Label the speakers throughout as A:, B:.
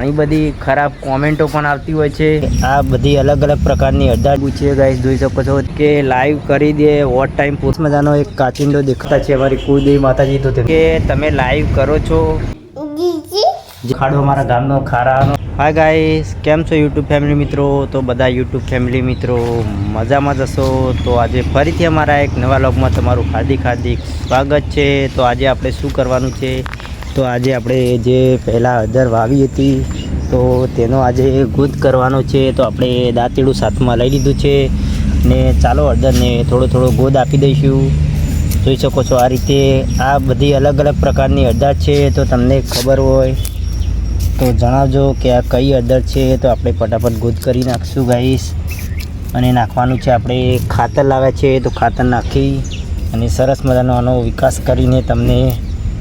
A: ઘણી બધી ખરાબ કોમેન્ટો પણ આવતી હોય છે। આ બધી અલગ અલગ પ્રકારની અડધા છે ગાઈસ, જોઈ શકો છો કે લાઈવ કરી દે વોટ ટાઈમ પોસ્ટ મજાનો એક કાચિંડો દેખાતા છે અમારી કુળદેવી માતાજી, તો કે તમે લાઈવ કરો છો ખાડો અમારા ગામનો ખારાનો। હાય ગાઈસ, કેમ છો યુટ્યુબ ફેમિલી મિત્રો? તો બધા યુટ્યુબ ફેમિલી મિત્રો મજામાં જશો તો આજે ફરીથી અમારા એક નવા વ્લોગમાં તમારું હાર્દિક સ્વાગત છે। તો આજે આપણે શું કરવાનું છે, તો આજે આપણે જે પહેલાં હળદર વાવી હતી તો તેનો આજે ગુદ કરવાનો છે। તો આપણે દાંતેડું સાથમાં લઈ લીધું છે ને ચાલો હળદરને થોડો ગોદ આપી દઈશું। જોઈ શકો છો આ રીતે આ બધી અલગ અલગ પ્રકારની હળદર છે, તો તમને ખબર હોય તો જણાવજો કે આ કઈ હળદર છે। તો આપણે ફટાફટ ગોદ કરી નાખશું ગાઈસ, અને નાખવાનું છે આપણે ખાતર લાવ્યા છે તો ખાતર નાખી અને સરસ મજાનો આનો વિકાસ કરીને તમને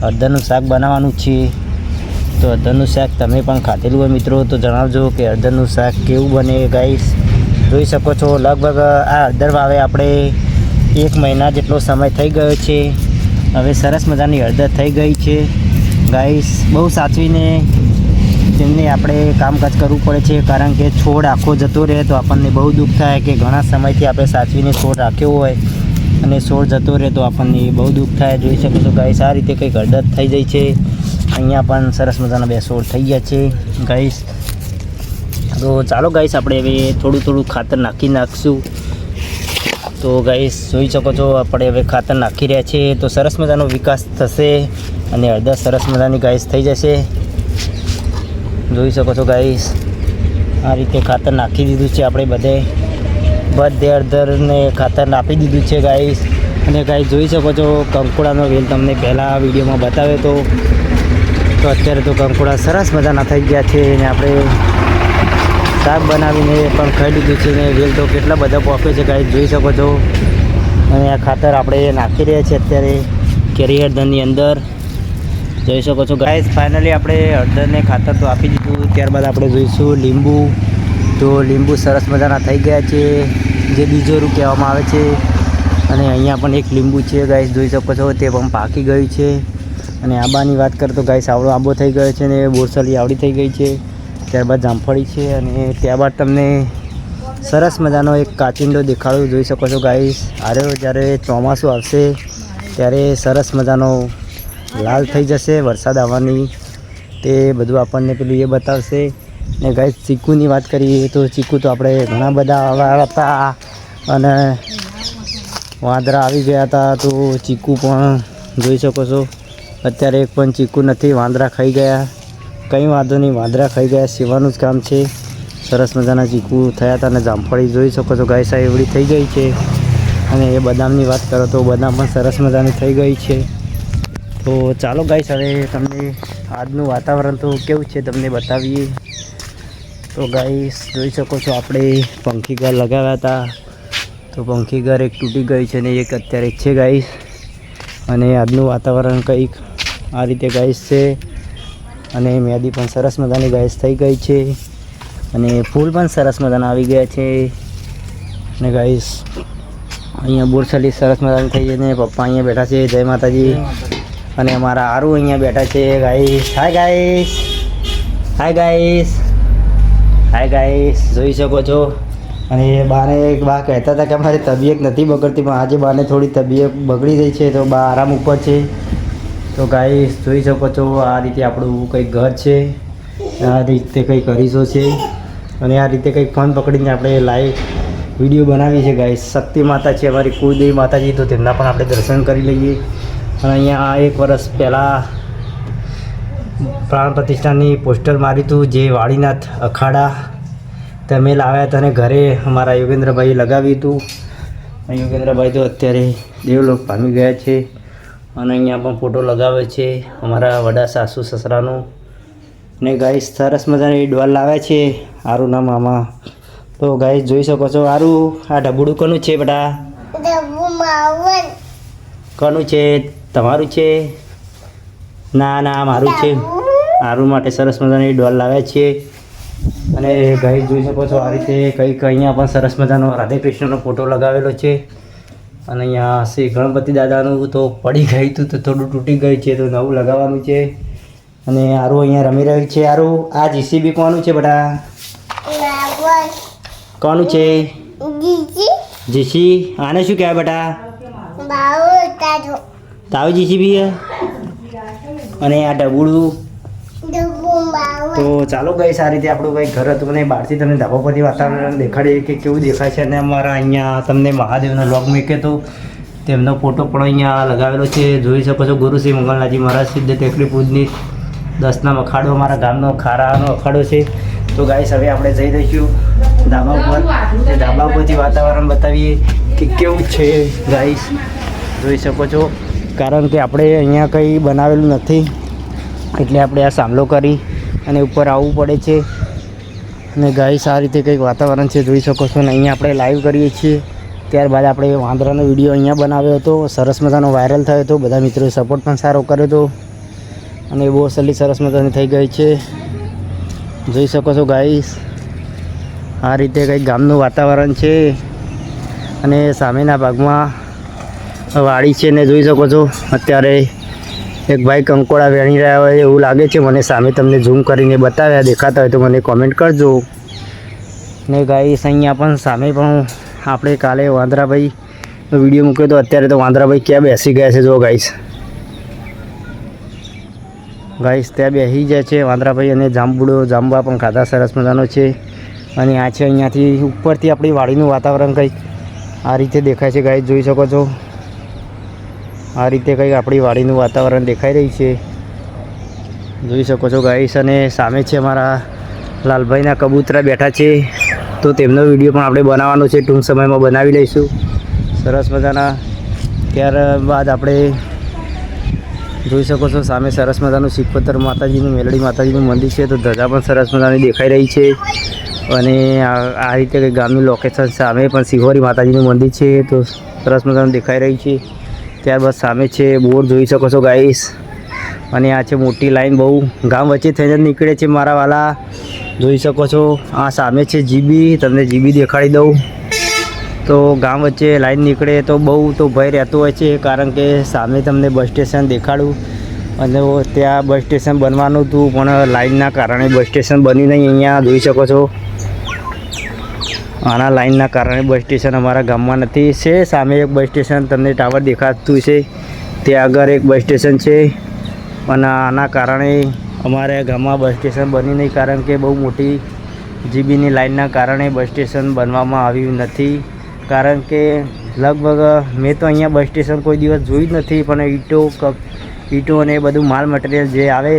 A: હળદરનું શાક બનાવવાનું છે। તો હળદરનું શાક તમે પણ ખાધેલું હોય મિત્રો તો જણાવજો કે હળદરનું શાક કેવું બને ગાઈસ। જોઈ શકો છો લગભગ આ હળદર વાવે આપણે 1 મહિના જેટલો સમય થઈ ગયો છે। હવે સરસ મજાની હળદર થઈ ગઈ છે ગાઈસ। બહુ સાચવીને તેમને આપણે કામકાજ કરવું પડે છે, કારણ કે છોડ આખો જતો રહે તો આપણને બહુ દુઃખ થાય કે ઘણા સમયથી આપણે સાચવીને છોડ રાખ્યો હોય અને છોડ જતો રહે તો આપણને બહુ દુઃખ થાય। જોઈ શકો છો ગાઈસ આ રીતે કંઈક હળદર થઈ જાય છે। અહીંયા પણ સરસ મજાના 2 છોડ થઈ ગયા છે ગાઈસ। તો ચાલો ગાઈસ આપણે હવે થોડું ખાતર નાખીશું। તો ગાઈસ જોઈ શકો છો આપણે હવે ખાતર નાખી રહ્યા છીએ તો સરસ મજાનો વિકાસ થશે અને હળદર સરસ મજાની ગાઈસ થઈ જશે। જોઈ શકો છો ગાઈસ આ રીતે ખાતર નાખી દીધું છે આપણે બધે હળદરને ખાતર આપી દીધું છે ગાઈસ। અને ગાઈસ જોઈ શકો છો કંકુડાનો વેલ તમને પહેલાં વિડીયોમાં બતાવ્યો હતો, તો અત્યારે તો કંકુડા સરસ મજાના થઈ ગયા છે અને આપણે શાક બનાવીને પણ ખાઈ લીધું છે ને વેલ તો કેટલા બધા પોકે છે ગાઈસ, જોઈ શકો છો। અને આ ખાતર આપણે નાખી રહ્યા છીએ અત્યારે કેરી હળદરની અંદર, જોઈ શકો છો ગાઈસ। ફાઇનલી આપણે હળદરને ખાતર તો આપી દીધું, ત્યારબાદ આપણે જોઈશું લીંબુ। તો લીંબુ સરસ મજાના થઈ ગયા છે, જે બીજોરું કહેવામાં આવે છે। અને અહીંયા પણ એક લીંબુ છે ગાઈસ, જોઈ શકો છો તે પણ પાકી ગયું છે। અને આંબાની વાત કર તો ગાઈસ આવડો આંબો થઈ ગયો છે ને બોરસલી આવડી થઈ ગઈ છે, ત્યારબાદ જામફળી છે અને ત્યારબાદ તમને સરસ મજાનો એક કાચિંડો દેખાડો, જોઈ શકો છો ગાઈસ। જ્યારે ચોમાસું આવશે ત્યારે સરસ મજાનો લાલ થઈ જશે, વરસાદ આવવાની તે બધું આપણને પેલું એ બતાવશે। ને ગાઈસ ચીકુની વાત કરીએ તો ચીકુ તો આપણે ઘણા બધા આવ્યા હતા અને વાંદરા આવી ગયા હતા, તો ચીકુ પણ જોઈ શકો છો અત્યારે એક પણ ચીકુ નથી, વાંદરા ખાઈ ગયા। કંઈ વાંધો નહીં, વાંદરા ખાઈ ગયા સેવાનું જ કામ છે। સરસ મજાના ચીકુ થયા હતા અને જામફળી જોઈ શકો છો ગાઈસ આ એવડી થઈ ગઈ છે। અને એ બદામની વાત કરો તો બદામ પણ સરસ મજાની થઈ ગઈ છે। તો ચાલો ગાઈસ હવે તમને આજનું વાતાવરણ તો કેવું છે તમને બતાવીએ। તો ગાઈસ જોઈ શકો છો આપણે પંખી ઘર લગાવ્યા હતા તો પંખી ઘર એક તૂટી ગઈ છે ને એક અત્યારે છે ગાઈસ। અને આજનું વાતાવરણ કંઈક આ રીતે ગાઈસ છે। અને મેદી પણ સરસ મજાની ગાઈસ થઈ ગઈ છે અને ફૂલ પણ સરસ મજાના આવી ગયા છે। અને ગાઈસ અહીંયા બોરસલી સરસ મજાની થઈ છે ને પપ્પા અહીંયા બેઠા છે, જય માતાજી। અને અમારા આરુ અહીંયા બેઠા છે guys. Hi guys, hi guys, hi guys, જોઈ શકો છો। અને બા કહેતા હતા કે અમારી તબિયત નથી બગડતી, પણ આજે બાને થોડી તબિયત બગડી ગઈ છે તો બા આરામ ઉપર છે। તો ગાઈસ જોઈ શકો છો આ રીતે આપણું કંઈક ઘર છે, આ રીતે કંઈક અરીસો છે અને આ રીતે કંઈક ફોન પકડીને આપણે લાઈવ વિડીયો બનાવી છે ગાઈસ। શક્તિ માતા છે અમારી કુળદેવી માતાજી, તો તેમના પણ આપણે દર્શન કરી લઈએ। અને અહીંયા 1 વર્ષ પહેલાં પ્રાણ પ્રતિષ્ઠાની પોસ્ટર માર્યું હતું, જે વાડીનાથ અખાડા તમે લાવ્યા હતા અને ઘરે અમારા યોગેન્દ્રભાઈએ લગાવ્યું હતું। યોગેન્દ્રભાઈ તો અત્યારે દેવલોક પામી ગયા છે। અને અહીંયા પણ ફોટો લગાવે છે અમારા વડા સાસુ સસરાનો। ને ગાઈસ સરસ મજાની ડોલ લાવ્યા છે આરુના મામા। તો ગાઈસ જોઈ શકો છો આરુ આ ઢબુડું કોનું છે બેટા? કોનું છે? તમારું છે? ના મારું છે। આરુ માટે સરસ મજાની ડોલ લાવ્યા છીએ। અને ગાઈસ જોઈ શકો છો આ રીતે કંઈક અહીંયા પણ સરસ મજાનો રાધે કૃષ્ણનો ફોટો લગાવેલો છે। અને અહીંયા શ્રી ગણપતિ દાદાનું તો પડી ગયું હતું તો થોડું તૂટી ગયું છે તો નવું લગાવવાનું છે। અને આરું અહીંયા રમી રહ્યું છે. આરું આ જીસીબી કોનું છે બેટા? કોનું છે? જીસી. આને શું કહેવાય બેટા? તારું જીસીબી હે. અને આ ડબુડું. તો ચાલો ગઈશ આ રીતે આપણું કંઈક ઘર હતું અને બહારથી તમને ધાબા પરથી વાતાવરણ દેખાડીએ કે કેવું દેખાય છે. અને અમારા અહીંયા તમને મહાદેવનો લોગ મૂક્યો હતો, તેમનો ફોટો પણ અહીંયા લગાવેલો છે. જોઈ શકો છો ગુરુશ્રી મંગલનાથજી મહારાજ સિદ્ધ ટેકરી પૂજની 10ના અખાડો અમારા ગામનો ખારાનો અખાડો છે. તો ગાઈસ હવે આપણે જઈ રહીશું ધાબા ઉપર. તે ધાબા ઉપરથી વાતાવરણ બતાવીએ કે કેવું છે ગાઈસ. જોઈ શકો છો કારણ કે આપણે અહીંયા કંઈ બનાવેલું નથી એટલે આપણે આ સામલો કરી અને ઉપર આવવું પડે છે. અને ગાઈસ આ રીતે કંઈક વાતાવરણ છે જોઈ શકો છો. અને અહીંયા આપણે લાઈવ કરીએ છીએ. ત્યારબાદ આપણે વાંદરાનો વિડીયો અહીંયા બનાવ્યો હતો, સરસ મજાનો વાયરલ થયો હતો. બધા મિત્રોએ સપોર્ટ પણ સારો કર્યો હતો અને બહુ સરસ મજાની થઈ ગઈ છે. જોઈ શકો છો ગાઈસ આ રીતે કંઈક ગામનું વાતાવરણ છે. અને સામેના ભાગમાં વાડી છે ને જોઈ શકો છો અત્યારે એક ભાઈ કંકોડા વેણી રહ્યા હોય એવું લાગે છે મને. સામે તમને ઝૂમ કરીને બતાવ્યા, દેખાતા હોય તો મને કોમેન્ટ કરજો. ને ગાઈસ અહીંયા પણ સામે પણ આપણે કાલે વાંદરાભાઈનો વિડીયો મૂક્યો તો અત્યારે તો વાંદરાભાઈ ક્યાં બેસી ગયા છે જો ગાઈસ. ત્યાં બેસી જાય છે વાંદરાભાઈ. અને જાંબુડા પણ ખાધા સરસ મજાનો છે. અને આ છે અહીંયાથી ઉપરથી આપણી વાડીનું વાતાવરણ કંઈક આ રીતે દેખાય છે ગાઈસ. જોઈ શકો છો આ રીતે કંઈક આપણી વાડીનું વાતાવરણ દેખાઈ રહ્યું છે. જોઈ શકો છો ગાઈસ. અને સામે છે અમારા લાલભાઈના કબૂતરા બેઠા છે. તો તેમનો વિડીયો પણ આપણે બનાવવાનો છે, ટૂંક સમયમાં બનાવી લઈશું સરસ મજાના. ત્યારબાદ આપણે જોઈ શકો છો સામે સરસ મજાનું સિકોતર માતાજીનું, મેલડી માતાજીનું મંદિર છે. તો ધજા પણ સરસ મજાની દેખાઈ રહી છે. અને આ રીતે કંઈક ગામનું લોકેશન. સામે પણ શિહોરી માતાજીનું મંદિર છે તો સરસ મજાનું દેખાઈ રહ્યું છે. ત્યારબાદ સામે છે બોર જોઈ શકો છો ગાઈસ. અને આ છે મોટી લાઈન, બહુ ગામ વચ્ચે થઈને નીકળે છે મારા વાલા. જોઈ શકો છો આ સામે છે જીબી. તમને જીબી દેખાડી દઉં તો ગામ વચ્ચે લાઈન નીકળે તો બહુ તો ભય રહેતો હોય છે કારણ કે સામે તમને બસ સ્ટેશન દેખાડું. અને ત્યાં બસ સ્ટેશન બનવાનું હતું પણ લાઈનના કારણે બસ સ્ટેશન બન્યું નહીં. અહીંયા જોઈ શકો છો આના લાઈનના કારણે બસ સ્ટેશન અમારા ગામમાં નથી. છે સામે એક બસ સ્ટેશન તમને ટાવર દેખાતું છે, ત્યાં આગળ એક બસ સ્ટેશન છે. અને આના કારણે અમારે ગામમાં બસ સ્ટેશન બન્યું નહીં કારણ કે બહુ મોટી જીબીની લાઈનના કારણે બસ સ્ટેશન બનવામાં આવ્યું નથી. કારણ કે લગભગ મેં તો અહીંયા બસ સ્ટેશન કોઈ દિવસ જોયું જ નથી. પણ ઈંટો અને બધું માલ મટીરિયલ જે આવે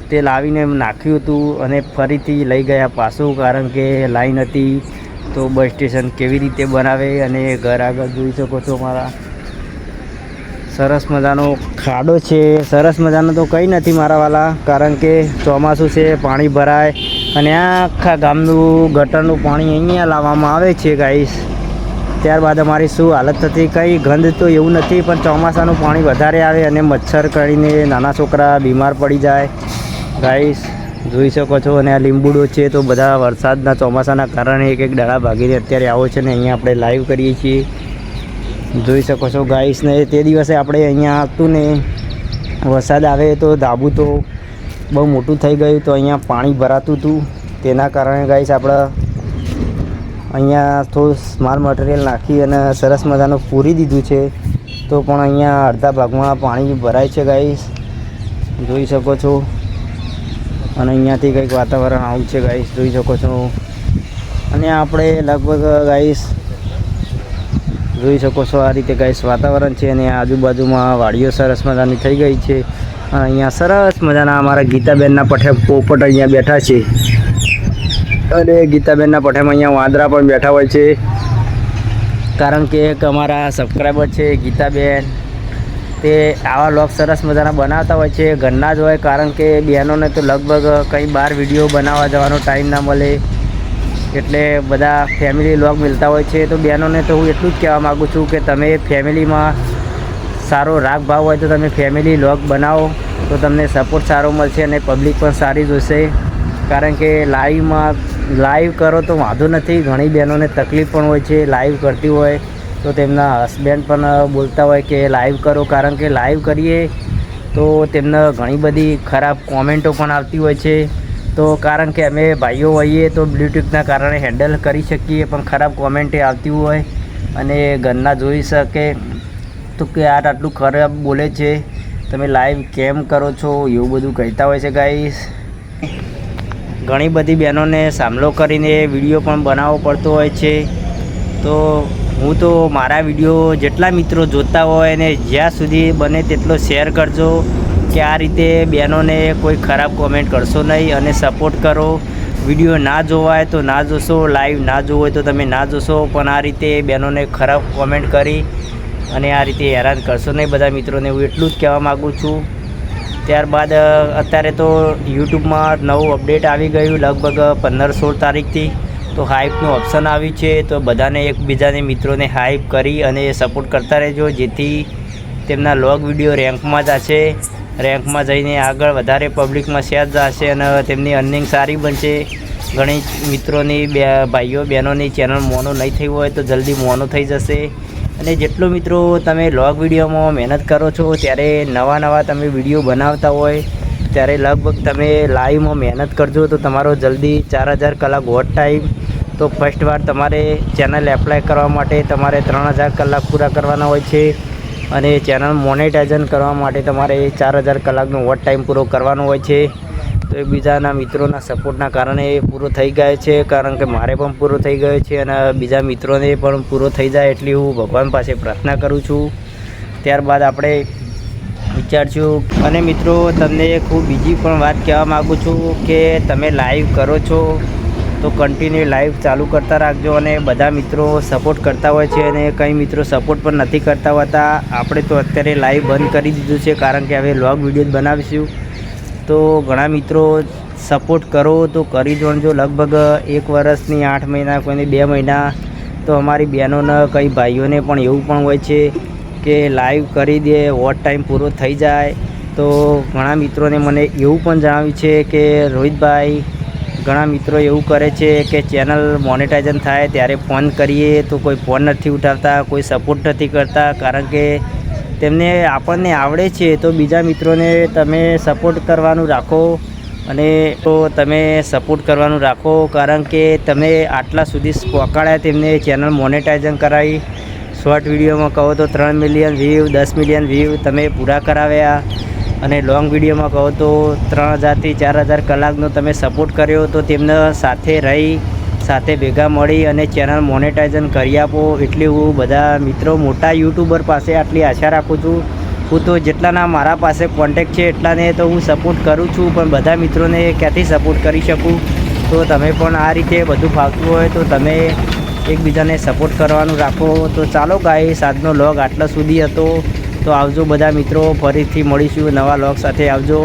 A: તે લાવીને નાખ્યું હતું અને ફરીથી લઈ ગયા પાછું કારણ કે લાઈન હતી. તો બસ સ્ટેશન કેવી રીતે બનાવે. અને ઘર આગળ જોઈ શકો છો મારા સરસ મજાનો ખાડો છે. સરસ મજાનો તો કંઈ નથી મારા વાલા કારણ કે ચોમાસું છે, પાણી ભરાય. અને આખા ગામનું ગટરનું પાણી અહીંયા લાવવામાં આવે છે ગાઈસ. ત્યારબાદ અમારી શું હાલત થતી, કંઈ ગંધ તો એવું નથી પણ ચોમાસાનું પાણી વધારે આવે અને મચ્છર કરીને નાના છોકરા બીમાર પડી જાય ગાઈસ. જોઈ શકો છો. અને આ લીંબુડો છે તો બધા વરસાદના ચોમાસાના કારણે એક ડાળા ભાગીને અત્યારે આવો છે. ને અહીંયા આપણે લાઈવ કરીએ છીએ જોઈ શકો છો ગાઈસ. ને તે દિવસે આપણે અહીંયા હતું ને વરસાદ આવે તો ધાબુ તો બહુ મોટું થઈ ગયું તો અહીંયા પાણી ભરાતું હતું. તેના કારણે ગાઈસ આપણે અહીંયા થોડું માલ મટીરિયલ નાખી અને સરસ મજાનું પૂરી દીધું છે. તો પણ અહીંયા અડધા ભાગમાં પાણી ભરાય છે ગાઈસ જોઈ શકો છો. અને અહીંયાથી કંઈક વાતાવરણ આવું છે ગાઈસ જોઈ શકો છો. અને આપણે લગભગ ગાઈસ જોઈ શકો છો આ રીતે ગાઈસ વાતાવરણ છે. અને આજુબાજુમાં વાડીઓ સરસ મજાની થઈ ગઈ છે. અહીંયા સરસ મજાના અમારા ગીતાબેનના પઠે પોપટ અહીંયા બેઠા છે. અને ગીતાબેનના પઠેમાં અહીંયા વાંદરા પણ બેઠા હોય છે કારણ કે એક અમારા સબસ્ક્રાઈબર છે ગીતાબેન, તે આવા લોગ સરસ મજાના બનાવતા હોય છે. ઘરના જ હોય કારણ કે બહેનોને તો લગભગ કંઈ બહાર વિડીયો બનાવવા જવાનો ટાઈમ ના મળે એટલે બધા ફેમિલી લોગ મિલતા હોય છે. તો બહેનોને તો હું એટલું જ કહેવા માગું છું કે તમે ફેમિલીમાં સારો રાગ ભાવ હોય તો તમે ફેમિલી લોગ બનાવો તો તમને સપોર્ટ સારો મળશે અને પબ્લિક પણ સારી જોશે. કારણ કે લાઈવ કરો તો વાંધો નથી, ઘણી બહેનોને તકલીફ પણ હોય છે લાઈવ કરતી હોય તો તેમના હસબન્ડ પણ બોલતા હોય કે લાઈવ કરો. કારણ કે લાઈવ કરીએ તો તેમને ઘણી બધી ખરાબ કોમેન્ટો પણ આવતી હોય છે. તો કારણ કે અમે ભાઈઓ હોઈએ તો બ્લૂટૂથના કારણે હેન્ડલ કરી શકીએ, પણ ખરાબ કોમેન્ટ આવતી હોય અને ઘરના જોઈ શકે તો કે આટલું ખરાબ બોલે છે, તમે લાઈવ કેમ કરો છો, એવું બધું કહેતા હોય છે ગાઈસ. ઘણી બધી બહેનોને સામનો કરીને વિડીયો પણ બનાવવો પડતો હોય છે. તો હું તો મારા વિડીયો જેટલા મિત્રો જોતા હોય ને જ્યાં સુધી બને તેટલો શેર કરજો કે આ રીતે બહેનોને કોઈ ખરાબ કોમેન્ટ કરશો નહીં અને સપોર્ટ કરો. વિડીયો ના જોવાય તો ના જોશો, લાઈવ ના જોવો હોય તો તમે ના જોશો, પણ આ રીતે બહેનોને ખરાબ કોમેન્ટ કરી અને આ રીતે હેરાન કરશો નહીં બધા મિત્રોને, હું એટલું જ કહેવા માગું છું. ત્યારબાદ અત્યારે તો યુટ્યુબમાં નવું અપડેટ આવી ગયું લગભગ 15-16 તારીખથી. તો હાઇપનું ઓપ્શન આવ્યું છે, તો બધાને એકબીજાને મિત્રોને હાઇપ કરી અને સપોર્ટ કરતા રહેજો, જેથી તેમના લોગ વિડીયો રેન્કમાં જશે, રેન્કમાં જઈને આગળ વધારે પબ્લિકમાં શેર જશે અને તેમની અર્નિંગ સારી બનશે. ઘણી મિત્રોની ભાઈઓ બહેનોની ચેનલ મોનો નહીં થઈ હોય તો જલ્દી મોનો થઈ જશે. અને જેટલો મિત્રો તમે લોગ વિડીયોમાં મહેનત કરો છો, ત્યારે નવા તમે વિડીયો બનાવતા હોય ત્યારે લગભગ તમે લાઈવમાં મહેનત કરજો તો તમારો જલ્દી 4000 કલાક વોચ ટાઈમ. તો ફર્સ્ટ વાર તમારે ચેનલ એપ્લાય કરવા માટે તમારે 3000 કલાક પૂરા કરવાના હોય છે અને ચેનલ મોનેટાઇઝન કરવા માટે તમારે 4000 કલાકનો વોચ ટાઈમ પૂરો કરવાનો હોય છે. તો એ બીજાના મિત્રોના સપોર્ટના કારણે એ પૂરો થઈ ગયો છે, કારણ કે મારે પણ પૂરો થઈ ગયો છે અને બીજા મિત્રોને પણ પૂરો થઈ જાય એટલી હું ભગવાન પાસે પ્રાર્થના કરું છું. ત્યારબાદ આપણે વિચારશું. અને મિત્રો તમને ખૂબ બીજી પણ વાત કહેવા માગું છું કે તમે લાઈવ કરો છો તો કન્ટિન્યુ લાઈવ ચાલુ કરતા રાખજો. અને બધા મિત્રો સપોર્ટ કરતા હોય છે અને કંઈ મિત્રો સપોર્ટ પણ નથી કરતા હોતા. આપણે તો અત્યારે લાઈવ બંધ કરી દીધું છે, કારણ કે હવે વ્લોગ વિડીયો જ બનાવીશું. તો ઘણા મિત્રો સપોર્ટ કરો તો કરી જોણજો. લગભગ 1 વર્ષની 8 મહિના, કોઈને 2 મહિના. તો અમારી બહેનોને કંઈ ભાઈઓને પણ એવું પણ હોય છે કે લાઈવ કરી દે, વોચ ટાઈમ પૂરો થઈ જાય. તો ઘણા મિત્રોને મને એવું પણ જણાવ્યું છે કે રોહિતભાઈ, ઘણા મિત્રો એવું કરે છે કે ચેનલ મોનેટાઇઝન થાય ત્યારે ફોન કરીએ તો કોઈ ફોન નથી ઉઠાવતા, કોઈ સપોર્ટ નથી કરતા, કારણ કે તેમને આપણને આવડે છે. તો બીજા મિત્રોને તમે સપોર્ટ કરવાનું રાખો અને તો તમે સપોર્ટ કરવાનું રાખો, કારણ કે તમે આટલા સુધી પહોંચાડ્યા, તેમને ચેનલ મોનેટાઇઝન કરાવી. શોર્ટ વિડીયોમાં કહો તો 3 મિલિયન વ્યૂ, 10 મિલિયન વ્યૂ તમે પૂરા કરાવ્યા અને લોંગ વિડીયોમાં કહો તો 3000થી 4000 કલાકનો તમે સપોર્ટ કર્યો. તો તેમને સાથે રહી, સાથે ભેગા મળી અને ચેનલ મોનેટાઇઝન કરી આપો. એટલે હું બધા મિત્રો મોટા યુટ્યુબર પાસે આટલી આશા રાખું છું. હું તો જેટલાના મારા પાસે કોન્ટેક્ટ છે એટલાને તો હું સપોર્ટ કરું છું, પણ બધા મિત્રોને ક્યાંથી સપોર્ટ કરી શકું. તો તમે પણ આ રીતે બધું ફાવતું હોય તો તમે એકબીજાને સપોર્ટ કરવાનું રાખો. તો ચાલો ગાઈસ, આજનો લોગ આટલા સુધી હતો. તો આવજો બધા મિત્રો, ફરીથી મળીશું નવા લોગ સાથે. આવજો.